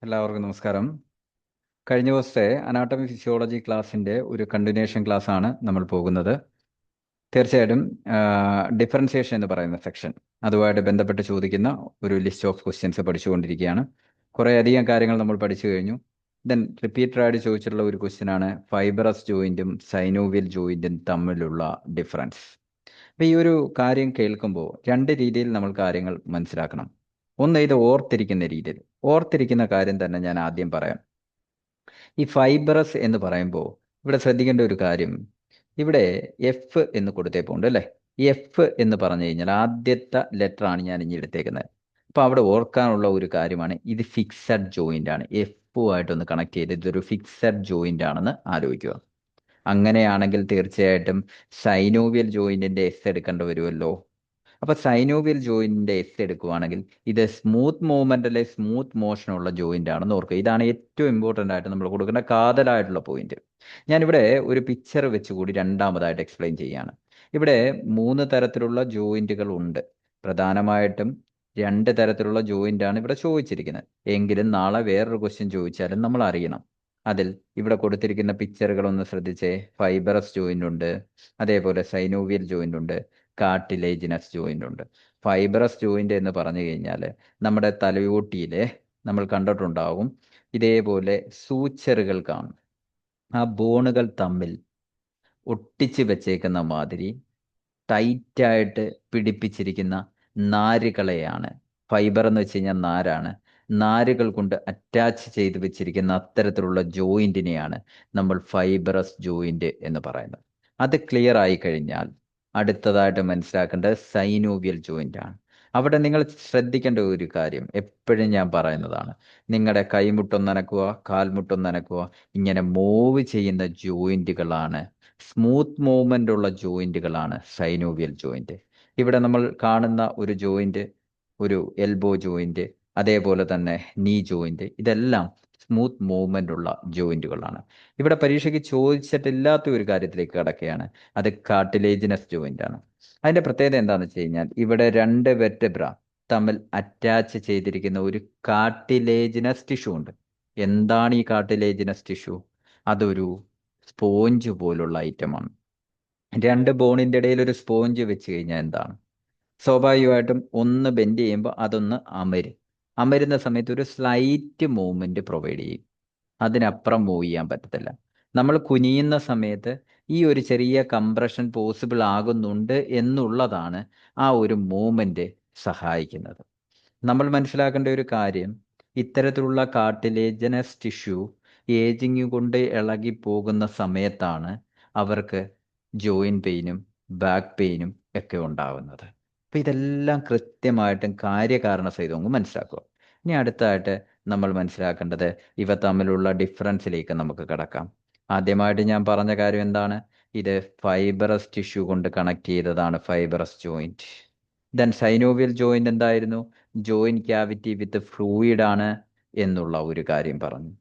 എല്ലാവർക്കും നമസ്കാരം. കഴിഞ്ഞ ദിവസത്തെ അനാട്ടമി ഫിസിയോളജി ക്ലാസ്സിൻ്റെ ഒരു കണ്ടിന്യൂഷൻ ക്ലാസ്സാണ് നമ്മൾ പോകുന്നത്. തീർച്ചയായിട്ടും ഡിഫറൻസിയേഷൻ എന്ന് പറയുന്ന സെക്ഷൻ അതുമായിട്ട് ബന്ധപ്പെട്ട് ചോദിക്കുന്ന ഒരു ലിസ്റ്റ് ഓഫ് ക്വസ്റ്റ്യൻസ് പഠിച്ചുകൊണ്ടിരിക്കുകയാണ്. കുറേയധികം കാര്യങ്ങൾ നമ്മൾ പഠിച്ചു കഴിഞ്ഞു. ദെൻ റിപ്പീറ്റഡായിട്ട് ചോദിച്ചിട്ടുള്ള ഒരു ക്വസ്റ്റ്യനാണ് ഫൈബറസ് ജോയിൻറ്റും സൈനോവിയൽ ജോയിൻറ്റും തമ്മിലുള്ള ഡിഫറൻസ്. അപ്പോൾ ഈ ഒരു കാര്യം കേൾക്കുമ്പോൾ രണ്ട് രീതിയിൽ നമ്മൾ കാര്യങ്ങൾ മനസ്സിലാക്കണം. ഒന്ന്, ഇത് ഓർത്തിരിക്കുന്ന രീതിയിൽ. ഓർത്തിരിക്കുന്ന കാര്യം തന്നെ ഞാൻ ആദ്യം പറയാം. ഈ ഫൈബറസ് എന്ന് പറയുമ്പോൾ ഇവിടെ ശ്രദ്ധിക്കേണ്ട ഒരു കാര്യം, ഇവിടെ എഫ് എന്ന് കൊടുത്തേ പോണ്ട് അല്ലേ. ഈ എഫ് എന്ന് പറഞ്ഞു കഴിഞ്ഞാൽ ആദ്യത്തെ ലെറ്റർ ആണ് ഞാൻ ഇനി എടുത്തേക്കുന്നത്. അപ്പോൾ അവിടെ ഓർക്കാനുള്ള ഒരു കാര്യമാണ്, ഇത് ഫിക്സഡ് ജോയിന്റ് ആണ്. എഫുമായിട്ടൊന്ന് കണക്ട് ചെയ്ത് ഇതൊരു ഫിക്സഡ് ജോയിന്റ് ആണെന്ന് ആലോചിക്കുക. അങ്ങനെയാണെങ്കിൽ തീർച്ചയായിട്ടും സൈനോവിയൽ ജോയിന്റിന്റെ എസ് എടുക്കേണ്ടി വരുമല്ലോ. അപ്പൊ സൈനോവിയൽ ജോയിന്റിന്റെ എസ് എടുക്കുവാണെങ്കിൽ ഇത് സ്മൂത്ത് മൂവ്മെന്റ് അല്ലെ സ്മൂത്ത് മോഷൻ ഉള്ള ജോയിന്റ് ആണെന്ന് ഓർക്കുക. ഇതാണ് ഏറ്റവും ഇമ്പോർട്ടന്റ് ആയിട്ട് നമ്മൾ കൊടുക്കേണ്ട കാതലായിട്ടുള്ള പോയിന്റ്. ഞാനിവിടെ ഒരു പിക്ചർ വെച്ചുകൂടി രണ്ടാമതായിട്ട് എക്സ്പ്ലെയിൻ ചെയ്യാണ്. ഇവിടെ 3 തരത്തിലുള്ള ജോയിന്റുകൾ ഉണ്ട്. പ്രധാനമായിട്ടും 2 തരത്തിലുള്ള ജോയിന്റ് ആണ് ഇവിടെ ചോദിച്ചിരിക്കുന്നത്. എങ്കിലും നാളെ വേറൊരു ക്വസ്റ്റ്യൻ ചോദിച്ചാലും നമ്മൾ അറിയണം. അതിൽ ഇവിടെ കൊടുത്തിരിക്കുന്ന പിക്ചറുകൾ ഒന്ന് ശ്രദ്ധിച്ചേ. ഫൈബറസ് ജോയിന്റ് ഉണ്ട്, അതേപോലെ സൈനോവിയൽ ജോയിന്റ് ഉണ്ട്, കാർട്ടിലേജിനസ് ജോയിന്റ് ഉണ്ട്. ഫൈബറസ് ജോയിന്റ് എന്ന് പറഞ്ഞു കഴിഞ്ഞാൽ നമ്മുടെ തലയോട്ടിയിലെ നമ്മൾ കണ്ടിട്ടുണ്ടാകും, ഇതേപോലെ സൂച്ചറുകൾ കാണും. ആ ബോണുകൾ തമ്മിൽ ഒട്ടിച്ച് വെച്ചേക്കുന്ന മാതിരി ടൈറ്റായിട്ട് പിടിപ്പിച്ചിരിക്കുന്ന നാരുകളെയാണ് ഫൈബർ എന്ന് വെച്ച് കഴിഞ്ഞാൽ നാരാണ്. നാരുകൾ കൊണ്ട് അറ്റാച്ച് ചെയ്ത് വെച്ചിരിക്കുന്ന അത്തരത്തിലുള്ള ജോയിന്റിനെയാണ് നമ്മൾ ഫൈബറസ് ജോയിന്റ് എന്ന് പറയുന്നത്. അത് ക്ലിയർ ആയി കഴിഞ്ഞാൽ അടുത്തതായിട്ട് മനസ്സിലാക്കേണ്ടത് സൈനോവിയൽ ജോയിന്റ് ആണ്. അവിടെ നിങ്ങൾ ശ്രദ്ധിക്കേണ്ട ഒരു കാര്യം എപ്പോഴും ഞാൻ പറയുന്നതാണ്, നിങ്ങളുടെ കൈമുട്ടൊന്നനക്കുക, കാൽമുട്ടൊന്നനക്കുക, ഇങ്ങനെ മൂവ് ചെയ്യുന്ന ജോയിന്റുകളാണ്, സ്മൂത്ത് മൂവ്മെന്റ് ഉള്ള ജോയിന്റുകളാണ് സൈനോവിയൽ ജോയിന്റ്. ഇവിടെ നമ്മൾ കാണുന്ന ഒരു ജോയിന്റ്, ഒരു എൽബോ ജോയിന്റ്, അതേപോലെ തന്നെ നീ ജോയിന്റ്, ഇതെല്ലാം സ്മൂത്ത് മൂവ്മെന്റ് ഉള്ള ജോയിന്റുകളാണ്. ഇവിടെ പരീക്ഷയ്ക്ക് ചോദിച്ചിട്ടില്ലാത്ത ഒരു കാര്യത്തിലേക്ക് കടക്കുകയാണ്, അത് കാർട്ടിലേജിനസ് ജോയിന്റ് ആണ്. അതിന്റെ പ്രത്യേകത എന്താണെന്ന് വെച്ച് കഴിഞ്ഞാൽ ഇവിടെ 2 വെർറ്റബ്ര തമ്മിൽ അറ്റാച്ച് ചെയ്തിരിക്കുന്ന ഒരു കാർട്ടിലേജിനസ് ടിഷ്യൂ ഉണ്ട്. എന്താണ് ഈ കാർട്ടിലേജിനസ് ടിഷ്യൂ? അതൊരു സ്പോഞ്ച് പോലുള്ള ഐറ്റമാണ്. 2 ബോണിന്റെ ഇടയിൽ ഒരു സ്പോഞ്ച് വെച്ച് കഴിഞ്ഞാൽ എന്താണ്, സ്വാഭാവികമായിട്ടും ഒന്ന് ബെൻഡ് ചെയ്യുമ്പോൾ അതൊന്ന് അമരുന്ന സമയത്ത് ഒരു സ്ലൈറ്റ് മൂവ്മെന്റ് പ്രൊവൈഡ് ചെയ്യും. അതിനപ്പുറം മൂവ് ചെയ്യാൻ പറ്റത്തില്ല. നമ്മൾ കുനിയുന്ന സമയത്ത് ഈ ഒരു ചെറിയ കംപ്രഷൻ പോസിബിൾ ആകുന്നുണ്ട് എന്നുള്ളതാണ് ആ ഒരു മൂവ്മെന്റ് സഹായിക്കുന്നത്. നമ്മൾ മനസ്സിലാക്കേണ്ട ഒരു കാര്യം, ഇത്തരത്തിലുള്ള കാർട്ടിലേജനസ് ടിഷ്യൂ ഏജിങ് കൊണ്ട് ഇളകി പോകുന്ന സമയത്താണ് അവർക്ക് ജോയിന്റ് പെയിനും ബാക്ക് പെയിനും ഒക്കെ ഉണ്ടാവുന്നത്. അപ്പം ഇതെല്ലാം കൃത്യമായിട്ടും കാര്യകാരണ സഹിതം മനസ്സിലാക്കുക. ഇനി അടുത്തായിട്ട് നമ്മൾ മനസ്സിലാക്കേണ്ടത് ഇവ തമ്മിലുള്ള ഡിഫറൻസിലേക്ക് നമുക്ക് കടക്കാം. ആദ്യമായിട്ട് ഞാൻ പറഞ്ഞ കാര്യം എന്താണ്, ഇത് ഫൈബറസ് ടിഷ്യൂ കൊണ്ട് കണക്ട് ചെയ്തതാണ് fibrous joint. Then synovial joint എന്തായിരുന്നു, ജോയിന്റ് ക്യാവിറ്റി വിത്ത് ഫ്ലൂയിഡ് ആണ് എന്നുള്ള ഒരു കാര്യം പറഞ്ഞു.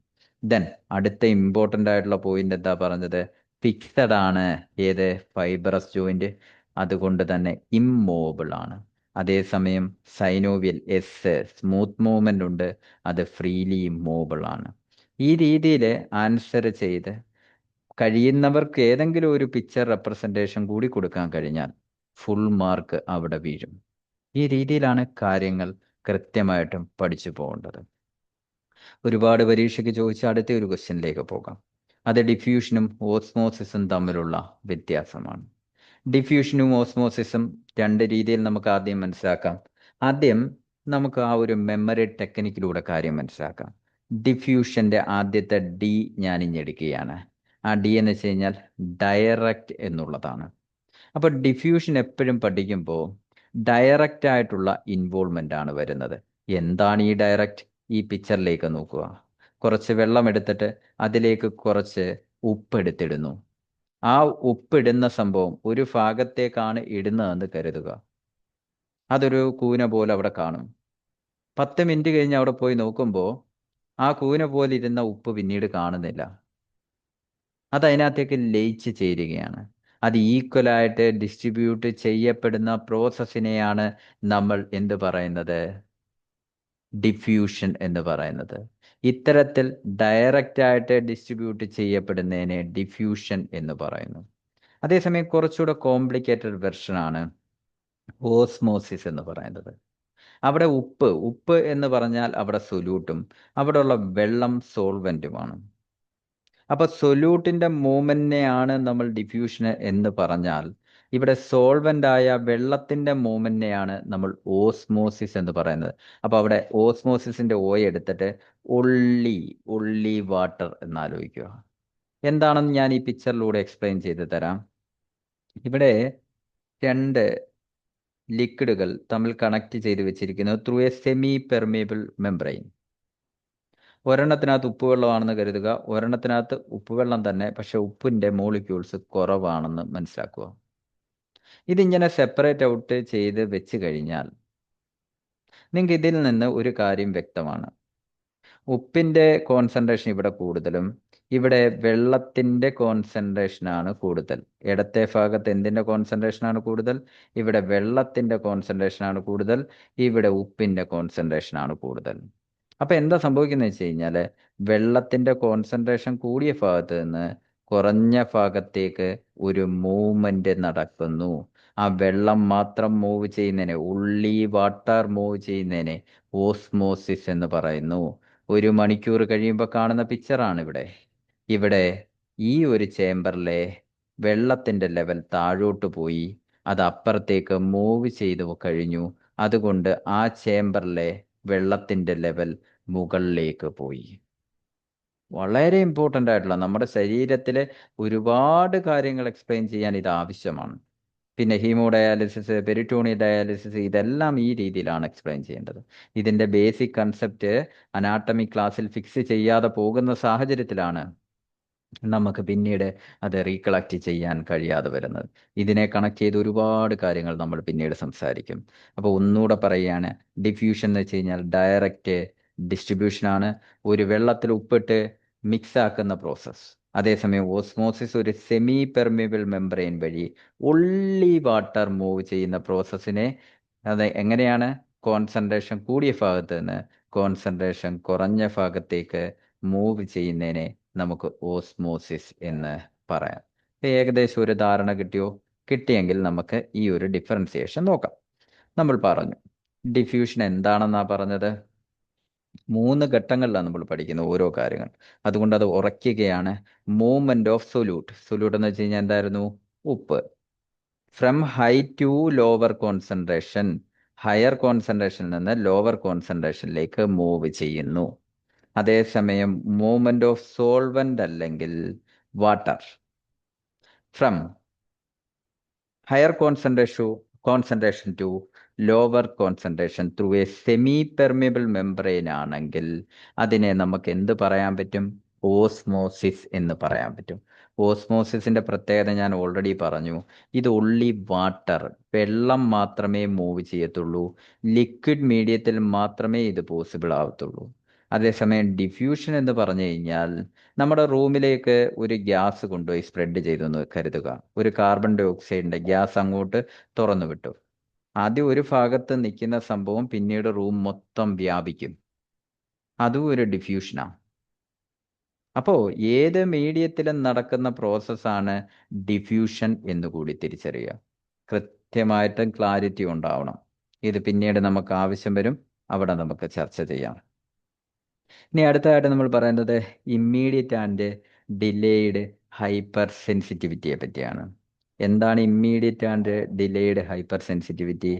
ദെൻ അടുത്ത ഇമ്പോർട്ടൻ്റ് ആയിട്ടുള്ള പോയിന്റ് എന്താ പറഞ്ഞത്, ഫിക്സഡ് ആണ് ഏത് ഫൈബറസ് ജോയിന്റ്, അതുകൊണ്ട് തന്നെ ഇമ്മൂവബിൾ ആണ്. അതേസമയം സൈനോവിയൽ എസ് സ്മൂത്ത് മൂവ്മെന്റ് ഉണ്ട്, അത് ഫ്രീലി മൂവബിൾ ആണ്. ഈ രീതിയിൽ ആൻസർ ചെയ്ത് കഴിയുന്നവർക്ക് ഏതെങ്കിലും ഒരു പിക്ചർ റെപ്രസെൻറ്റേഷൻ കൂടി കൊടുക്കാൻ കഴിഞ്ഞാൽ ഫുൾ മാർക്ക് അവിടെ വീഴും. ഈ രീതിയിലാണ് കാര്യങ്ങൾ കൃത്യമായിട്ടും പഠിച്ചു പോകേണ്ടത്. ഒരുപാട് പരീക്ഷയ്ക്ക് ചോദിച്ച അടുത്ത ഒരു ക്വസ്റ്റ്യനിലേക്ക് പോകാം. അത് ഡിഫ്യൂഷനും ഓസ്മോസിസും തമ്മിലുള്ള വ്യത്യാസമാണ്. ഡിഫ്യൂഷനും ഓസ്മോസിസും 2 രീതിയിൽ നമുക്ക് ആദ്യം മനസ്സിലാക്കാം. ആദ്യം നമുക്ക് ആ ഒരു മെമ്മറി ടെക്നിക്കിലൂടെ കാര്യം മനസ്സിലാക്കാം. ഡിഫ്യൂഷന്റെ ആദ്യത്തെ ഡി ഞാൻ ഇഞ്ഞെടുക്കുകയാണ്. ആ ഡി എന്ന് വെച്ച് കഴിഞ്ഞാൽ ഡയറക്റ്റ് എന്നുള്ളതാണ്. അപ്പോൾ ഡിഫ്യൂഷൻ എപ്പോഴും പഠിക്കുമ്പോൾ ഡയറക്റ്റ് ആയിട്ടുള്ള ഇൻവോൾവ്മെന്റ് ആണ് വരുന്നത്. എന്താണ് ഈ ഡയറക്റ്റ്? ഈ പിക്ചറിലേക്ക് നോക്കുക. കുറച്ച് വെള്ളം എടുത്തിട്ട് അതിലേക്ക് കുറച്ച് ഉപ്പ് എടുത്തിടുന്നു. ആ ഉപ്പിടുന്ന സംഭവം ഒരു ഭാഗത്തേക്കാണ് ഇടുന്നതെന്ന് കരുതുക. അതൊരു കൂന പോലെ അവിടെ കാണും. 10 മിനിറ്റ് കഴിഞ്ഞ് അവിടെ പോയി നോക്കുമ്പോൾ ആ കൂന പോലെ ഇരുന്ന ഉപ്പ് പിന്നീട് കാണുന്നില്ല. അത് അതിനകത്തേക്ക് ലയിച്ച് ചേരുകയാണ്. അത് ഈക്വലായിട്ട് ഡിസ്ട്രിബ്യൂട്ട് ചെയ്യപ്പെടുന്ന പ്രോസസ്സിനെയാണ് നമ്മൾ എന്ത് പറയുന്നത്, ഡിഫ്യൂഷൻ എന്ന് പറയുന്നത്. ഇത്തരത്തിൽ ഡയറക്റ്റ് ആയിട്ട് ഡിസ്ട്രിബ്യൂട്ട് ചെയ്യപ്പെടുന്നതിനെ ഡിഫ്യൂഷൻ എന്ന് പറയുന്നു. അതേസമയം കുറച്ചുകൂടെ കോംപ്ലിക്കേറ്റഡ് വെർഷനാണ് ഓസ്മോസിസ് എന്ന് പറയുന്നത്. അവിടെ ഉപ്പ് എന്ന് പറഞ്ഞാൽ അവിടെ സൊല്യൂട്ടും അവിടെയുള്ള വെള്ളം സോൾവെന്റുമാണ്. അപ്പൊ സൊല്യൂട്ടിന്റെ മൂവ്മെന്റിനെയാണ് നമ്മൾ ഡിഫ്യൂഷൻ എന്ന് പറഞ്ഞാൽ, ഇവിടെ സോൾവെന്റ് ആയ വെള്ളത്തിന്റെ മൂവ്മെന്റിനെയാണ് നമ്മൾ ഓസ്മോസിസ് എന്ന് പറയുന്നത്. അപ്പൊ അവിടെ ഓസ്മോസിസിന്റെ ഓ എടുത്തിട്ട് ഉള്ളി വാട്ടർ എന്നാലോചിക്കുക. എന്താണെന്ന് ഞാൻ ഈ പിക്ചറിലൂടെ എക്സ്പ്ലെയിൻ ചെയ്ത് തരാം. ഇവിടെ രണ്ട് ലിക്വിഡുകൾ തമ്മിൽ കണക്ട് ചെയ്ത് വെച്ചിരിക്കുന്നത് through a semi permeable membrane. ഒരെണ്ണത്തിനകത്ത് ഉപ്പുവെള്ളമാണെന്ന് കരുതുക, ഒരെണ്ണത്തിനകത്ത് ഉപ്പുവെള്ളം തന്നെ, പക്ഷെ ഉപ്പിന്റെ മോളിക്യൂൾസ് കുറവാണെന്ന് മനസ്സിലാക്കുക. ഇതിങ്ങനെ സെപ്പറേറ്റ് ഔട്ട് ചെയ്ത് വെച്ച് കഴിഞ്ഞാൽ നിങ്ങൾക്ക് ഇതിൽ നിന്ന് ഒരു കാര്യം വ്യക്തമാണ്. ഉപ്പിന്റെ കോൺസെൻട്രേഷൻ ഇവിടെ കൂടുതലും ഇവിടെ വെള്ളത്തിന്റെ കോൺസെൻട്രേഷനാണ് കൂടുതൽ. ഇടത്തെ ഭാഗത്ത് എന്തിന്റെ കോൺസെൻട്രേഷനാണ് കൂടുതൽ? ഇവിടെ വെള്ളത്തിന്റെ കോൺസെൻട്രേഷനാണ് കൂടുതൽ, ഇവിടെ ഉപ്പിന്റെ കോൺസെൻട്രേഷനാണ് കൂടുതൽ. അപ്പൊ എന്താ സംഭവിക്കുന്നത് വെച്ച് കഴിഞ്ഞാല് വെള്ളത്തിന്റെ കോൺസെൻട്രേഷൻ കൂടിയ ഭാഗത്ത് നിന്ന് കുറഞ്ഞ ഭാഗത്തേക്ക് ഒരു മൂവ്മെന്റ് നടക്കുന്നു. ആ വെള്ളം മാത്രം മൂവ് ചെയ്യുന്നതിനെ, വാട്ടർ മൂവ് ചെയ്യുന്നതിനെ ഓസ്മോസിസ് എന്ന് പറയുന്നു. 1 മണിക്കൂർ കഴിയുമ്പോൾ കാണുന്ന പിക്ചറാണ് ഇവിടെ. ഇവിടെ ഈ ഒരു ചേംബറിലെ വെള്ളത്തിന്റെ ലെവൽ താഴോട്ട് പോയി, അത് അപ്പുറത്തേക്ക് മൂവ് ചെയ്തു കഴിഞ്ഞു. അതുകൊണ്ട് ആ ചേംബറിലെ വെള്ളത്തിന്റെ ലെവൽ മുകളിലേക്ക് പോയി. വളരെ ഇമ്പോർട്ടൻ്റ് ആയിട്ടുള്ള നമ്മുടെ ശരീരത്തിലെ ഒരുപാട് കാര്യങ്ങൾ എക്സ്പ്ലെയിൻ ചെയ്യാൻ ഇത് ആവശ്യമാണ്. പിന്നെ ഹീമോഡയാലിസിസ്, പെരിറ്റോണിയ ഡയാലിസിസ്, ഇതെല്ലാം ഈ രീതിയിലാണ് എക്സ്പ്ലെയിൻ ചെയ്യേണ്ടത്. ഇതിന്റെ ബേസിക് കൺസെപ്റ്റ് അനാട്ടമി ക്ലാസ്സിൽ ഫിക്സ് ചെയ്യാതെ പോകുന്ന സാഹചര്യത്തിലാണ് നമുക്ക് പിന്നീട് അത് റീകളക്ട് ചെയ്യാൻ കഴിയാതെ വരുന്നത്. ഇതിനെ കണക്ട് ചെയ്ത് ഒരുപാട് കാര്യങ്ങൾ നമ്മൾ പിന്നീട് സംസാരിക്കും. അപ്പോൾ ഒന്നുകൂടെ പറയുകയാണ്, ഡിഫ്യൂഷൻ എന്ന് വെച്ച് കഴിഞ്ഞാൽ ഡയറക്റ്റ് ഡിസ്ട്രിബ്യൂഷനാണ്, ഒരു വെള്ളത്തിൽ ഉപ്പിട്ട് മിക്സ് ആക്കുന്ന പ്രോസസ്സ്. അതേസമയം ഓസ്മോസിസ് ഒരു സെമി പെർമിയബിൾ മെംബ്രെയിൻ വഴി വാട്ടർ മൂവ് ചെയ്യുന്ന പ്രോസസ്സിനെ അത് എങ്ങനെയാണ് കോൺസെൻട്രേഷൻ കൂടിയ ഭാഗത്ത് നിന്ന് കോൺസെൻട്രേഷൻ കുറഞ്ഞ ഭാഗത്തേക്ക് മൂവ് ചെയ്യുന്നതിനെ നമുക്ക് ഓസ്മോസിസ് എന്ന് പറയാം. ഏകദേശം ഒരു ധാരണ കിട്ടിയോ? കിട്ടിയെങ്കിൽ നമുക്ക് ഈ ഒരു ഡിഫറൻസിയേഷൻ നോക്കാം. നമ്മൾ പറഞ്ഞു ഡിഫ്യൂഷൻ എന്താണെന്നാ പറഞ്ഞത്? 3 ഘട്ടങ്ങളിലാണ് നമ്മൾ പഠിക്കുന്നത് ഓരോ കാര്യങ്ങൾ. അതുകൊണ്ട് അത് ഉറയ്ക്കുകയാണ്. മൂവ്മെന്റ് ഓഫ് സൊല്യൂട്ട് എന്ന് വെച്ച് കഴിഞ്ഞാൽ എന്തായിരുന്നു? ഉപ്പ് from high to lower concentration, higher കോൺസെൻട്രേഷനിൽ നിന്ന് ലോവർ കോൺസെൻട്രേഷനിലേക്ക് മൂവ് ചെയ്യുന്നു. അതേസമയം മൂവ്മെന്റ് ഓഫ് സോൾവെന്റ് അല്ലെങ്കിൽ water from higher concentration to lower concentration through a semi permeable membrane ആണെങ്കിൽ അതിനെ നമുക്ക് എന്ത് പറയാൻ പറ്റും? ഓസ്മോസിസ് എന്ന് പറയാൻ പറ്റും. ഓസ്മോസിസിന്റെ പ്രത്യേകത ഞാൻ ഓൾറെഡി പറഞ്ഞു. ഇത് വാട്ടർ, വെള്ളം മാത്രമേ മൂവ് ചെയ്യത്തുള്ളൂ. ലിക്വിഡ് മീഡിയത്തിൽ മാത്രമേ ഇത് പോസിബിൾ ആവത്തുള്ളൂ. അതേസമയം ഡിഫ്യൂഷൻ എന്ന് പറഞ്ഞു കഴിഞ്ഞാൽ നമ്മുടെ റൂമിലേക്ക് ഒരു ഗ്യാസ് കൊണ്ടുപോയി സ്പ്രെഡ് ചെയ്തു എന്ന് കരുതുക. ഒരു കാർബൺ ഡൈ ഓക്സൈഡിന്റെ ഗ്യാസ് അങ്ങോട്ട് തുറന്നു വിട്ടു. ആദ്യം ഒരു ഭാഗത്ത് നിൽക്കുന്ന സംഭവം പിന്നീട് റൂം മൊത്തം വ്യാപിക്കും. അതും ഒരു ഡിഫ്യൂഷനാണ്. അപ്പോൾ ഏത് മീഡിയത്തിലും നടക്കുന്ന പ്രോസസ്സാണ് ഡിഫ്യൂഷൻ എന്നുകൂടി തിരിച്ചറിയുക. കൃത്യമായിട്ടും ക്ലാരിറ്റി ഉണ്ടാവണം. ഇത് പിന്നീട് നമുക്ക് ആവശ്യം വരും, അവിടെ നമുക്ക് ചർച്ച ചെയ്യാം. ഇനി അടുത്തതായിട്ട് നമ്മൾ പറയുന്നത് ഇമ്മീഡിയറ്റ് ആൻഡ് ഡിലേയ്ഡ് ഹൈപ്പർ സെൻസിറ്റിവിറ്റിയെ പറ്റിയാണ്. എന്താണ് immediate and delayed hyper sensitivity?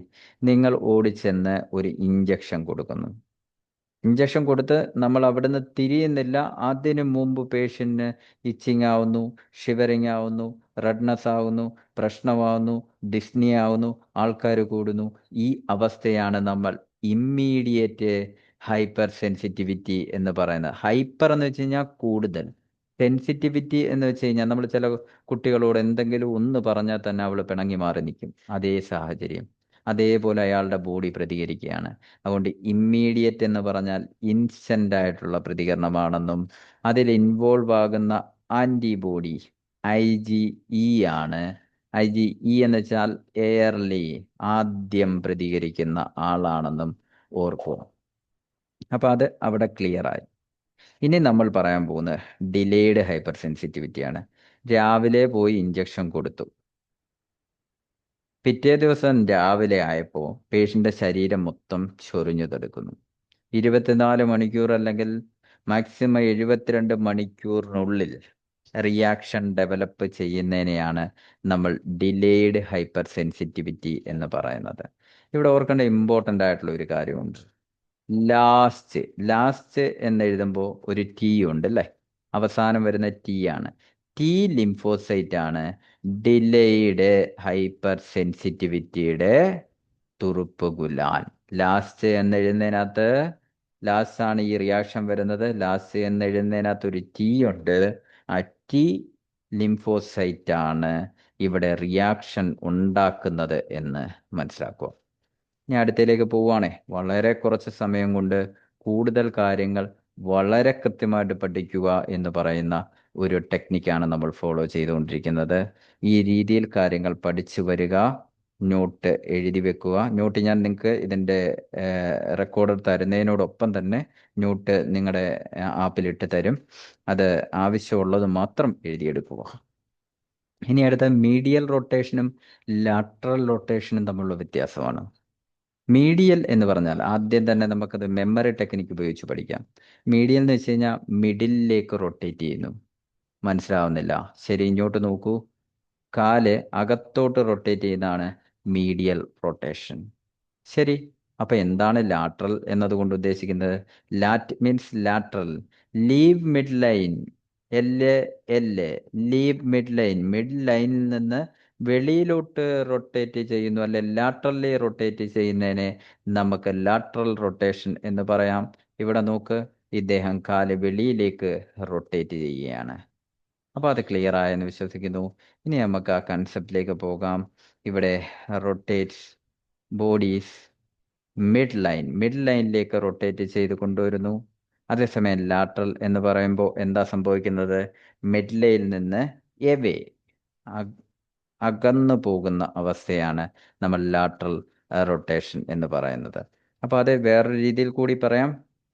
നിങ്ങൾ ഓടിച്ചെന്ന് ഒരു ഇഞ്ചക്ഷൻ കൊടുക്കുന്നു. ഇഞ്ചക്ഷൻ കൊടുത്ത് നമ്മൾ അവിടുന്ന് തിരിയുന്നില്ല. അതിനു മുമ്പ് പേഷ്യന്റിന് ഇച്ചിങ് ആവുന്നു, ഷിവറിങ് ആവുന്നു, റെഡ്നസ് ആവുന്നു, പ്രശ്നമാവുന്നു, ഡിസ്നി ആവുന്നു, ആൾക്കാർ കൂടുന്നു. ഈ അവസ്ഥയാണ് നമ്മൾ ഇമ്മീഡിയറ്റ് ഹൈപ്പർ സെൻസിറ്റിവിറ്റി എന്ന് പറയുന്നത്. ഹൈപ്പർ എന്ന് വെച്ച് കഴിഞ്ഞാൽ കൂടുതൽ, സെൻസിറ്റിവിറ്റി എന്ന് വെച്ച് കഴിഞ്ഞാൽ നമ്മൾ ചില കുട്ടികളോട് എന്തെങ്കിലും ഒന്ന് പറഞ്ഞാൽ തന്നെ അവൾ പിണങ്ങി മാറി നിൽക്കും. അതേ സാഹചര്യം, അതേപോലെ അയാളുടെ ബോഡി പ്രതികരിക്കുകയാണ്. അതുകൊണ്ട് ഇമ്മീഡിയറ്റ് എന്ന് പറഞ്ഞാൽ ഇൻസ്റ്റന്റ് ആയിട്ടുള്ള പ്രതികരണമാണെന്നും അതിൽ ഇൻവോൾവ് ആകുന്ന ആന്റിബോഡി IgE ആണ്. IgE എന്ന് വെച്ചാൽ എയർലി, ആദ്യം പ്രതികരിക്കുന്ന ആളാണെന്നും ഓർക്കുക. അപ്പൊ അത് അവിടെ ക്ലിയർ ആയി. ഇനി നമ്മൾ പറയാൻ പോകുന്നത് ഡിലേഡ് ഹൈപ്പർ സെൻസിറ്റിവിറ്റിയാണ്. രാവിലെ പോയി ഇഞ്ചക്ഷൻ കൊടുത്തു, പിറ്റേ ദിവസം രാവിലെ ആയപ്പോൾ പേഷ്യൻ്റെ ശരീരം മൊത്തം ചൊറിഞ്ഞു തെടുക്കുന്നു. 24 മണിക്കൂർ അല്ലെങ്കിൽ മാക്സിമം 72 മണിക്കൂറിനുള്ളിൽ റിയാക്ഷൻ ഡെവലപ്പ് ചെയ്യുന്നതിനെയാണ് നമ്മൾ ഡിലേഡ് ഹൈപ്പർ സെൻസിറ്റിവിറ്റി എന്ന് പറയുന്നത്. ഇവിടെ ഓർക്കേണ്ട ഇമ്പോർട്ടൻ്റ് ആയിട്ടുള്ള ഒരു കാര്യമുണ്ട്. ലാസ്റ്റ് ലാസ്റ്റ് എന്നെഴുതുമ്പോൾ ഒരു ടി ഉണ്ട് അല്ലേ, അവസാനം വരുന്ന ടി ആണ്. ടി ലിംഫോസൈറ്റ് ആണ് ഡിലേഡ് ഹൈപ്പർ സെൻസിറ്റിവിറ്റിയുടെ തുറുപ്പുകുലാൻ. ലാസ്റ്റ് എന്നെഴുതുന്നതിനകത്ത് ലാസ്റ്റ് ആണ് ഈ റിയാക്ഷൻ വരുന്നത്. ലാസ്റ്റ് എന്നെഴുതുന്നതിനകത്ത് ഒരു ടി ഉണ്ട്. ആ ടി ലിംഫോസൈറ്റ് ആണ് ഇവിടെ റിയാക്ഷൻ ഉണ്ടാക്കുന്നത് എന്ന് മനസ്സിലാക്കുക. ഇനി അടുത്തയിലേക്ക് പോവുകയാണേ, വളരെ കുറച്ച് സമയം കൊണ്ട് കൂടുതൽ കാര്യങ്ങൾ വളരെ കൃത്യമായിട്ട് പഠിക്കുക എന്ന് പറയുന്ന ഒരു ടെക്നിക്കാണ് നമ്മൾ ഫോളോ ചെയ്തുകൊണ്ടിരിക്കുന്നത്. ഈ രീതിയിൽ കാര്യങ്ങൾ പഠിച്ചു വരിക, നോട്ട് എഴുതി വെക്കുക. നോട്ട് ഞാൻ നിങ്ങൾക്ക് ഇതിൻ്റെ റെക്കോർഡർ തരുന്നതിനോടൊപ്പം തന്നെ നോട്ട് നിങ്ങളുടെ ആപ്പിലിട്ട് തരും. അത് ആവശ്യമുള്ളത് മാത്രം എഴുതിയെടുക്കുക. ഇനി അടുത്ത മീഡിയൽ റൊട്ടേഷനും ലാറ്ററൽ റൊട്ടേഷനും തമ്മിലുള്ള വ്യത്യാസമാണ്. മീഡിയൽ എന്ന് പറഞ്ഞാൽ ആദ്യം തന്നെ നമുക്കത് മെമ്മറി ടെക്നിക്ക് ഉപയോഗിച്ച് പഠിക്കാം. മീഡിയൽ എന്ന് വെച്ച് കഴിഞ്ഞാൽ മിഡിലിലേക്ക് റൊട്ടേറ്റ് ചെയ്യുന്നു. മനസ്സിലാവുന്നില്ല? ശരി, ഇങ്ങോട്ട് നോക്കൂ. കാല് അകത്തോട്ട് റൊട്ടേറ്റ് ചെയ്യുന്നതാണ് മീഡിയൽ റൊട്ടേഷൻ. ശരി, അപ്പൊ എന്താണ് ലാറ്ററൽ എന്നതുകൊണ്ട് ഉദ്ദേശിക്കുന്നത്? Lat means lateral, leave mid line. എല് എല് ലീവ് മിഡ് ലൈൻ, മിഡ് ലൈനിൽ നിന്ന് വെളിയിലോട്ട് റൊട്ടേറ്റ് ചെയ്യുന്നു, അല്ലെ ലാറ്ററലി റൊട്ടേറ്റ് ചെയ്യുന്നതിനെ നമുക്ക് ലാറ്ററൽ റൊട്ടേഷൻ എന്ന് പറയാം. ഇവിടെ നോക്ക്, ഇദ്ദേഹം കാല് വെളിയിലേക്ക് റൊട്ടേറ്റ് ചെയ്യുകയാണ്. അപ്പോൾ അത് ക്ലിയർ ആയെന്ന് വിശ്വസിക്കുന്നു. ഇനി നമുക്ക് ആ കൺസെപ്റ്റിലേക്ക് പോകാം. ഇവിടെ റൊട്ടേറ്റ്സ് ബോഡീസ് മിഡ് ലൈനിലേക്ക് റൊട്ടേറ്റ് ചെയ്ത് കൊണ്ടുവരുന്നു. അതേസമയം ലാറ്ററൽ എന്ന് പറയുമ്പോൾ എന്താ സംഭവിക്കുന്നത്? മിഡ് ലൈനിൽ നിന്ന് എവേ, അകന്നു പോകുന്ന അവസ്ഥയാണ് നമ്മൾ ലാറ്ററൽ റൊട്ടേഷൻ എന്ന് പറയുന്നത്. അപ്പോൾ അത് വേറൊരു രീതിയിൽ കൂടി പറയാം.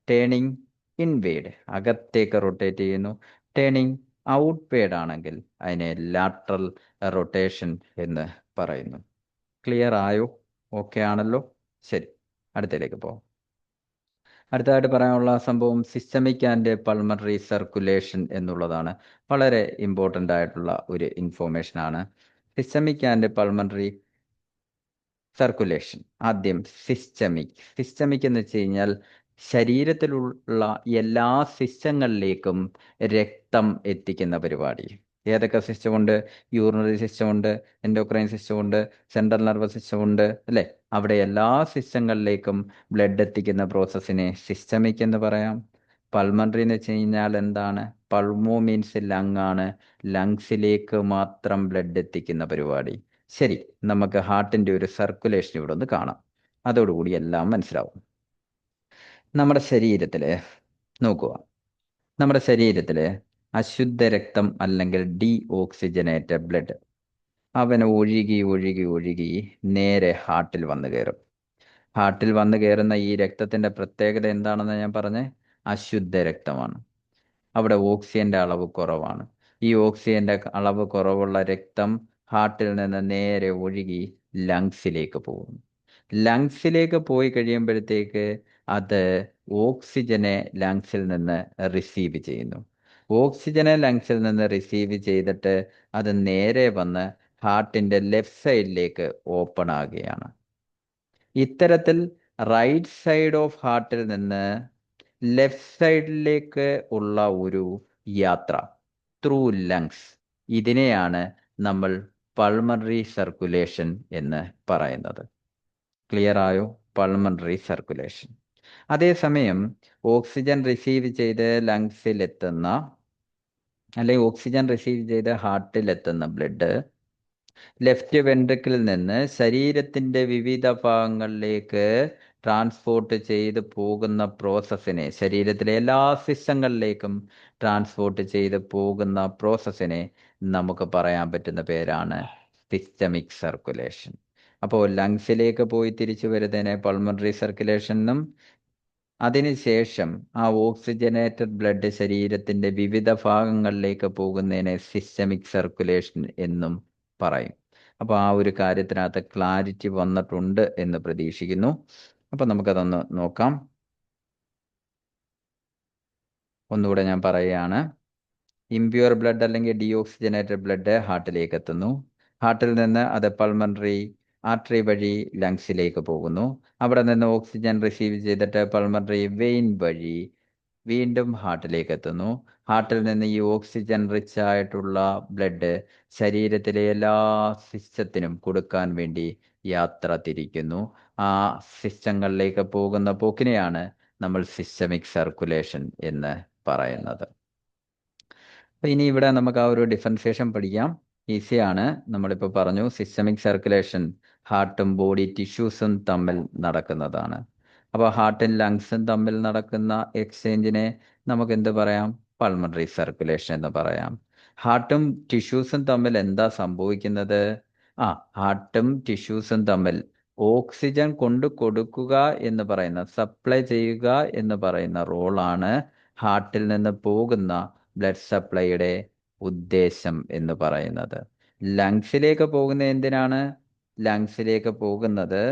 ടേണിങ് ഇൻവേഡ്, അകത്തേക്ക് റൊട്ടേറ്റ് ചെയ്യുന്നു. ടേണിങ് ഔട്ട്വേഡ് ആണെങ്കിൽ അതിനെ ലാറ്ററൽ റൊട്ടേഷൻ എന്ന് പറയുന്നു. ക്ലിയർ ആയോ? ഓക്കെ ആണല്ലോ? ശരി, അടുത്തതിലേക്ക് പോകാം. അടുത്തതായിട്ട് പറയാനുള്ള സംഭവം സിസ്റ്റമിക് ആൻഡ് പൾമണറി സർക്കുലേഷൻ എന്നുള്ളതാണ്. വളരെ ഇമ്പോർട്ടൻ്റ് ആയിട്ടുള്ള ഒരു ഇൻഫോർമേഷൻ ആണ്. Systemic and pulmonary circulation. ആദ്യം സിസ്റ്റമിക് എന്ന് വെച്ച് കഴിഞ്ഞാൽ ശരീരത്തിലുള്ള എല്ലാ സിസ്റ്റങ്ങളിലേക്കും രക്തം എത്തിക്കുന്ന പരിപാടി. ഏതൊക്കെ സിസ്റ്റം ഉണ്ട്? യൂറിനറി സിസ്റ്റം ഉണ്ട്, എൻഡോക്രൈൻ സിസ്റ്റം ഉണ്ട്, സെൻട്രൽ നെർവസ് സിസ്റ്റം ഉണ്ട് അല്ലേ? അവിടെ എല്ലാ സിസ്റ്റങ്ങളിലേക്കും ബ്ലഡ് എത്തിക്കുന്ന പ്രോസസ്സിനെ സിസ്റ്റമിക് എന്ന് പറയാം. പൾമണറി എന്ന് വെച്ച് കഴിഞ്ഞാൽ എന്താണ്? പൾമോ മീൻസ് ലങ് ആണ്, ലങ്സിലേക്ക് മാത്രം ബ്ലഡ് എത്തിക്കുന്ന പരിപാടി. ശരി, നമുക്ക് ഹാർട്ടിൻ്റെ ഒരു സർക്കുലേഷൻ ഇവിടെ ഒന്ന് കാണാം. അതോടുകൂടി എല്ലാം മനസ്സിലാവും. നമ്മുടെ ശരീരത്തിൽ നോക്കുക, നമ്മുടെ ശരീരത്തിൽ അശുദ്ധ രക്തം അല്ലെങ്കിൽ ഡീ ഓക്സിജനേറ്റഡ് ബ്ലഡ് അവന് ഒഴുകി ഒഴുകി ഒഴുകി നേരെ ഹാർട്ടിൽ വന്നു കയറും. ഹാർട്ടിൽ വന്നു കയറുന്ന ഈ രക്തത്തിൻ്റെ പ്രത്യേകത എന്താണെന്ന് ഞാൻ പറഞ്ഞേ? അശുദ്ധ രക്തമാണ്. അവിടെ ഓക്സിജന്റെ അളവ് കുറവാണ്. ഈ ഓക്സിജന്റെ അളവ് കുറവുള്ള രക്തം ഹാർട്ടിൽ നിന്ന് നേരെ ഒഴുകി ലങ്സിലേക്ക് പോകും. ലങ്സിലേക്ക് പോയി കഴിയുമ്പോഴത്തേക്ക് അത് ഓക്സിജനെ ലങ്സിൽ നിന്ന് റിസീവ് ചെയ്യുന്നു. ഓക്സിജനെ ലങ്സിൽ നിന്ന് റിസീവ് ചെയ്തിട്ട് അത് നേരെ വന്ന് ഹാർട്ടിൻ്റെ ലെഫ്റ്റ് സൈഡിലേക്ക് ഓപ്പൺ ആകുകയാണ്. ഇത്തരത്തിൽ റൈറ്റ് സൈഡ് ഓഫ് ഹാർട്ടിൽ നിന്ന് ലെഫ്റ്റ് സൈഡിലേക്ക് ഉള്ള ഒരു യാത്ര ത്രൂ ലങ്സ്, ഇതിനെയാണ് നമ്മൾ പൾമണറി സർക്കുലേഷൻ എന്ന് പറയുന്നത്. ക്ലിയർ ആയോ? Pulmonary circulation. അതേസമയം ഓക്സിജൻ റിസീവ് ചെയ്ത് ലങ്സിലെത്തുന്ന അല്ലെങ്കിൽ ഓക്സിജൻ റിസീവ് ചെയ്ത് ഹാർട്ടിലെത്തുന്ന ബ്ലഡ് ലെഫ്റ്റ് വെൻട്രിക്കിളിൽ നിന്ന് ശരീരത്തിൻ്റെ വിവിധ ഭാഗങ്ങളിലേക്ക് ട്രാൻസ്പോർട്ട് ചെയ്ത് പോകുന്ന പ്രോസസ്സിനെ, ശരീരത്തിലെ എല്ലാ സിസ്റ്റങ്ങളിലേക്കും ട്രാൻസ്പോർട്ട് ചെയ്ത് പോകുന്ന പ്രോസസ്സിനെ നമുക്ക് പറയാൻ പറ്റുന്ന പേരാണ് സിസ്റ്റമിക് സർക്കുലേഷൻ. അപ്പോൾ ലങ്സിലേക്ക് പോയി തിരിച്ചു വരുന്നതിനെ പൾമണറി സർക്കുലേഷൻ എന്നും അതിനുശേഷം ആ ഓക്സിജനേറ്റഡ് ബ്ലഡ് ശരീരത്തിന്റെ വിവിധ ഭാഗങ്ങളിലേക്ക് പോകുന്നതിനെ സിസ്റ്റമിക് സർക്കുലേഷൻ എന്നും പറയും. അപ്പോൾ ആ ഒരു കാര്യത്തിനകത്ത് ക്ലാരിറ്റി വന്നിട്ടുണ്ട് എന്ന് പ്രതീക്ഷിക്കുന്നു. അപ്പം നമുക്കതൊന്ന് നോക്കാം. ഒന്നുകൂടെ ഞാൻ പറയുകയാണ്. ഇംപ്യൂർ ബ്ലഡ് അല്ലെങ്കിൽ ഡീഓക്സിജനേറ്റഡ് ബ്ലഡ് ഹാർട്ടിലേക്ക് എത്തുന്നു. ഹാർട്ടിൽ നിന്ന് അത് പൾമണറി ആർട്ടറി വഴി ലങ്സിലേക്ക് പോകുന്നു. അവിടെ നിന്ന് ഓക്സിജൻ റിസീവ് ചെയ്തിട്ട് പൾമണറി വെയിൻ വഴി വീണ്ടും ഹാർട്ടിലേക്ക് എത്തുന്നു. ഹാർട്ടിൽ നിന്ന് ഈ ഓക്സിജൻ റിച്ച് ആയിട്ടുള്ള ബ്ലഡ് ശരീരത്തിലെ എല്ലാ സിസ്റ്റത്തിനും കൊടുക്കാൻ വേണ്ടി യാത്ര തിരിക്കുന്നു. ആ സിസ്റ്റങ്ങളിലേക്ക് പോകുന്ന പോക്കിനെയാണ് നമ്മൾ സിസ്റ്റമിക് സർക്കുലേഷൻ എന്ന് പറയുന്നത്. അപ്പൊ ഇനി ഇവിടെ നമുക്ക് ആ ഒരു ഡിഫറൻസിയേഷൻ പഠിക്കാം. ഈസിയാണ്. നമ്മളിപ്പോൾ പറഞ്ഞു സിസ്റ്റമിക് സർക്കുലേഷൻ ഹാർട്ടും ബോഡി ടിഷ്യൂസും തമ്മിൽ നടക്കുന്നതാണ്. അപ്പോൾ ഹാർട്ടും ലങ്സും തമ്മിൽ നടക്കുന്ന എക്സ്ചേഞ്ചിനെ നമുക്ക് എന്ത് പറയാം? പൾമണറി സർക്കുലേഷൻ എന്ന് പറയാം. ഹാർട്ടും ടിഷ്യൂസും തമ്മിൽ എന്താ സംഭവിക്കുന്നത്? ഹാർട്ടും ടിഷ്യൂസും തമ്മിൽ ഓക്സിജൻ കൊണ്ട് കൊടുക്കുക എന്ന് പറയുന്ന, സപ്ലൈ ചെയ്യുക എന്ന് പറയുന്ന റോളാണ് ഹാർട്ടിൽ നിന്ന് പോകുന്ന ബ്ലഡ് സപ്ലൈയുടെ ഉദ്ദേശം എന്ന് പറയുന്നത്. ലങ്സിലേക്ക് പോകുന്ന എന്തിനാണ്? ലങ്സിലേക്ക് പോകുന്നത്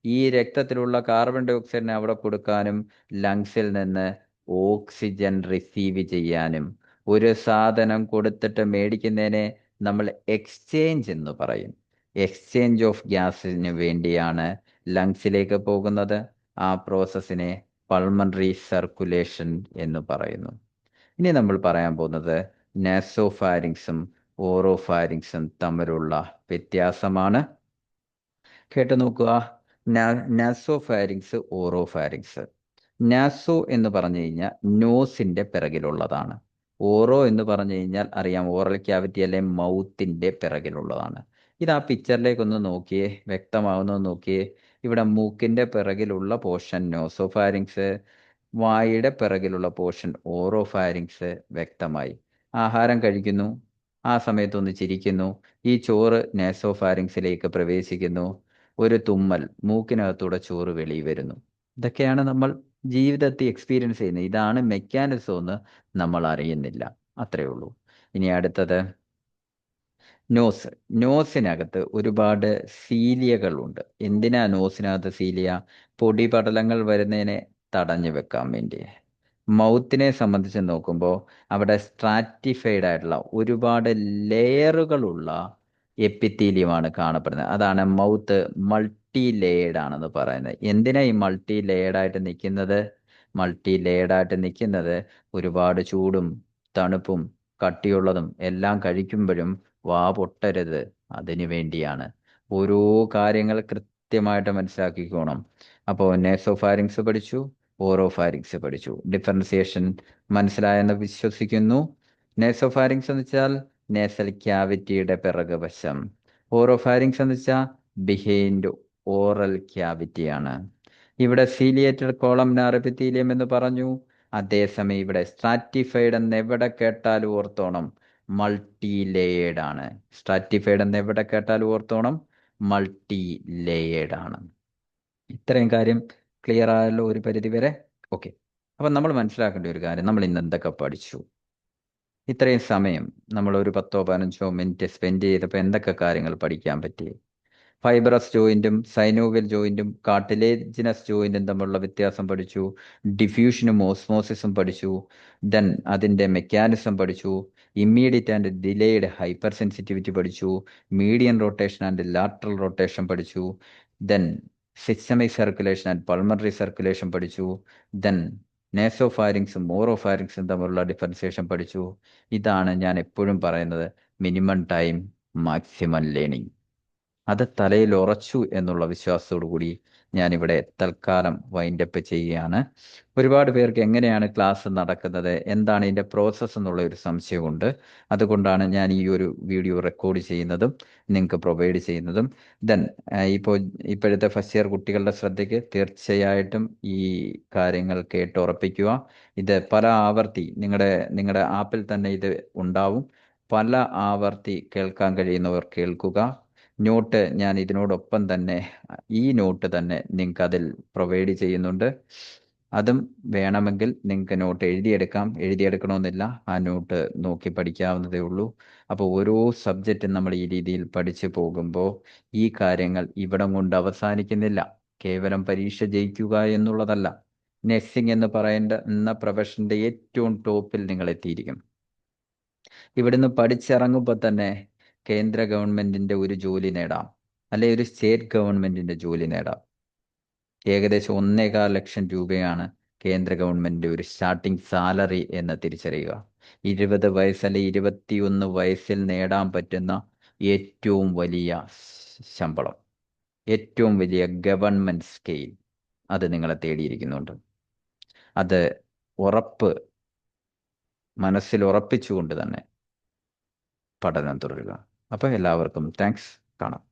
ഈ രക്തത്തിലുള്ള കാർബൺ ഡൈ ഓക്സൈഡിനെ അവിടെ കൊടുക്കാനും ലങ്സിൽ നിന്ന് ഓക്സിജൻ റിസീവ് ചെയ്യാനും. ഒരു സാധനം കൊടുത്തിട്ട് മേടിക്കുന്നതിനെ നമ്മൾ എക്സ്ചേഞ്ച് എന്ന് പറയും. എക്സ്ചേഞ്ച് ഓഫ് ഗ്യാസിന് വേണ്ടിയാണ് ലങ്സിലേക്ക് പോകുന്നത്. ആ പ്രോസസ്സിനെ പൾമണറി സർക്കുലേഷൻ എന്ന് പറയുന്നു. ഇനി നമ്മൾ പറയാൻ പോകുന്നത് നാസോഫാരിങ്സും ഓറോഫാരിങ്സും തമ്മിലുള്ള വ്യത്യാസമാണ്. കേട്ടു നോക്കുക. നാസോഫാരിങ്സ്, ഓറോഫാരിങ്സ്. നാസോ എന്ന് പറഞ്ഞു കഴിഞ്ഞാൽ നോസിന്റെ പിറകിലുള്ളതാണ്. ഓറോ എന്ന് പറഞ്ഞു കഴിഞ്ഞാൽ അറിയാം, ഓറൽ ക്യാവിറ്റി അല്ലെ മൗത്തിന്റെ പിറകിലുള്ളതാണ്. ഇത് ആ പിക്ചറിലേക്കൊന്ന് നോക്കിയേ, വ്യക്തമാവുന്ന നോക്കിയേ. ഇവിടെ മൂക്കിന്റെ പിറകിലുള്ള പോർഷൻ നോസോഫാരിങ്സ്, വായുടെ പിറകിലുള്ള പോർഷൻ ഓറോഫാരിങ്സ്. വ്യക്തമായി. ആഹാരം കഴിക്കുന്നു, ആ സമയത്തൊന്ന് ചിരിക്കുന്നു, ഈ ചോറ് നാസോഫാരിങ്സിലേക്ക് പ്രവേശിക്കുന്നു. ഒരു തുമ്മൽ, മൂക്കിനകത്തൂടെ ചോറ് വെളിയിൽ വരുന്നു. ഇതൊക്കെയാണ് നമ്മൾ ജീവിതത്തിൽ എക്സ്പീരിയൻസ് ചെയ്യുന്നത്. ഇതാണ് മെക്കാനിസം എന്ന് നമ്മൾ അറിയുന്നില്ല. അത്രയേ ഉള്ളൂ. ഇനി അടുത്തത് നോസ്. നോസിനകത്ത് ഒരുപാട് സീലിയകളുണ്ട്. എന്തിനാ നോസിനകത്ത് സീലിയ? പൊടിപടലങ്ങൾ വരുന്നതിനെ തടഞ്ഞു വെക്കാൻ വേണ്ടി. മൗത്തിനെ സംബന്ധിച്ച് നോക്കുമ്പോൾ അവിടെ സ്ട്രാറ്റിഫൈഡ് ആയിട്ടുള്ള ഒരുപാട് ലെയറുകളുള്ള എപ്പിത്തീലിയമാണ് കാണപ്പെടുന്നത്. അതാണ് മൗത്ത് മൾട്ടി ലെയർഡ് ആണെന്ന് പറയുന്നത്. എന്തിനാ ഈ മൾട്ടി ലെയർഡായിട്ട് നിൽക്കുന്നത്? മൾട്ടി ലെയർഡായിട്ട് നിൽക്കുന്നത് ഒരുപാട് ചൂടും തണുപ്പും കട്ടിയുള്ളതും എല്ലാം കഴിക്കുമ്പോഴും വാ പൊട്ടരുത്, അതിനു വേണ്ടിയാണ്. ഓരോ കാര്യങ്ങൾ കൃത്യമായിട്ട് മനസ്സിലാക്കിക്കോണം. അപ്പോൾ നേസോഫാരിങ്സ് പഠിച്ചു, ഓറോഫാരിങ്സ് പഠിച്ചു. ഡിഫറൻസിയേഷൻ മനസ്സിലായെന്ന് വിശ്വസിക്കുന്നു. നേസോഫാരിങ്സ് എന്ന് വെച്ചാൽ നേസൽ ക്യാവിറ്റിയുടെ പിറകുവശം. ഓറോഫാരിങ്സ് എന്ന് വെച്ചാൽ ബിഹൈൻഡ് ഓറൽ ക്യാവിറ്റിയാണ്. ഇവിടെ സീലിയേറ്റഡ് കോളംനാർ എപ്പിത്തീലിയം എന്ന് പറഞ്ഞു. അതേസമയം ഇവിടെ സ്ട്രാറ്റിഫൈഡ് എന്ന് എവിടെ കേട്ടാലും ഓർത്തോണം, മൾട്ടി ലേയേർഡ് ആണ്. സ്ട്രാറ്റിഫൈഡ് എന്ന് എവിടെ കേട്ടാലും ഓർത്തോണം, മൾട്ടി ലേയേർഡ് ആണ്. ഇത്രയും കാര്യം ക്ലിയർ ആയല്ലോ ഒരു പരിധി വരെ? ഓക്കെ. അപ്പം നമ്മൾ മനസ്സിലാക്കേണ്ട ഒരു കാര്യം, നമ്മൾ ഇന്ന് എന്തൊക്കെ പഠിച്ചു? ഇത്രയും സമയം നമ്മൾ ഒരു 10-15 മിനിറ്റ് സ്പെൻഡ് ചെയ്തപ്പോൾ എന്തൊക്കെ കാര്യങ്ങൾ പഠിക്കാൻ പറ്റി? ഫൈബ്രസ് ജോയിന്റും സൈനോവിയൽ ജോയിന്റും കാർട്ടിലേജിനസ് ജോയിന്റും തമ്മിലുള്ള വ്യത്യാസം പഠിച്ചു. ഡിഫ്യൂഷനും ഓസ്മോസിസും പഠിച്ചു. ദെൻ അതിൻ്റെ മെക്കാനിസം പഠിച്ചു. Immediate and delayed hyper sensitivity പഠിച്ചു. Median rotation and lateral rotation പഠിച്ചു. Then systemic circulation and pulmonary circulation പഠിച്ചു. ദെൻ നേസോഫാരിങ്സും ഓറോഫാരിങ്സും തമ്മിലുള്ള ഡിഫറൻസിയേഷൻ പഠിച്ചു. ഇതാണ് ഞാൻ എപ്പോഴും പറയുന്നത്, മിനിമം ടൈം മാക്സിമം ലേണിംഗ്. അത് തലയിൽ ഉറച്ചു എന്നുള്ള വിശ്വാസത്തോടു കൂടി ഞാനിവിടെ തൽക്കാലം വൈൻഡപ്പ് ചെയ്യുകയാണ്. ഒരുപാട് പേർക്ക് എങ്ങനെയാണ് ക്ലാസ് നടക്കുന്നത്, എന്താണ് ഇതിൻ്റെ പ്രോസസ്സ് എന്നുള്ള ഒരു സംശയമുണ്ട്. അതുകൊണ്ടാണ് ഞാൻ ഈ ഒരു വീഡിയോ റെക്കോർഡ് ചെയ്യുന്നതും നിങ്ങൾക്ക് പ്രൊവൈഡ് ചെയ്യുന്നതും. ദെൻ ഇപ്പോഴത്തെ ഫസ്റ്റ് ഇയർ കുട്ടികളുടെ ശ്രദ്ധയ്ക്ക് തീർച്ചയായിട്ടും ഈ കാര്യങ്ങൾ കേട്ടുറപ്പിക്കുക. ഇത് പല ആവർത്തി നിങ്ങളുടെ ആപ്പിൽ തന്നെ ഇത് ഉണ്ടാവും. പല ആവർത്തി കേൾക്കാൻ കഴിയുന്നവർ കേൾക്കുക. നോട്ട് ഞാൻ ഇതിനോടൊപ്പം തന്നെ ഈ നോട്ട് തന്നെ നിങ്ങൾക്ക് അതിൽ പ്രൊവൈഡ് ചെയ്യുന്നുണ്ട്. അതും വേണമെങ്കിൽ നിങ്ങൾക്ക് നോട്ട് എഴുതിയെടുക്കണമെന്നില്ല, ആ നോട്ട് നോക്കി പഠിക്കാവുന്നതേ ഉള്ളൂ. അപ്പോൾ ഓരോ സബ്ജക്റ്റും നമ്മൾ ഈ രീതിയിൽ പഠിച്ചു പോകുമ്പോൾ ഈ കാര്യങ്ങൾ ഇവിടം കൊണ്ട് അവസാനിക്കുന്നില്ല. കേവലം പരീക്ഷ ജയിക്കുക എന്നുള്ളതല്ല. നഴ്സിംഗ് എന്ന് പറയുന്ന പ്രൊഫഷൻ്റെ ഏറ്റവും ടോപ്പിൽ നിങ്ങൾ എത്തിയിരിക്കും. ഇവിടുന്ന് പഠിച്ചിറങ്ങുമ്പോൾ തന്നെ കേന്ദ്ര ഗവൺമെൻറ്റിൻ്റെ ഒരു ജോലി നേടാം, അല്ലെ ഒരു സ്റ്റേറ്റ് ഗവൺമെൻറ്റിൻ്റെ ജോലി നേടാം. ഏകദേശം 1.25 ലക്ഷം രൂപയാണ് കേന്ദ്ര ഗവൺമെൻറ് ഒരു സ്റ്റാർട്ടിംഗ് സാലറി എന്ന് തിരിച്ചറിയുക. 20 വയസ്സ് അല്ലെ 21 വയസ്സിൽ നേടാൻ പറ്റുന്ന ഏറ്റവും വലിയ ശമ്പളം, ഏറ്റവും വലിയ ഗവൺമെൻറ് സ്കെയിൽ, അത് നിങ്ങളെ തേടിയിരിക്കുന്നുണ്ട്. അത് മനസ്സിൽ ഉറപ്പിച്ചുകൊണ്ട് തന്നെ പഠനം തുടരുക. അപ്പോൾ എല്ലാവർക്കും താങ്ക്സ്. കാണാം.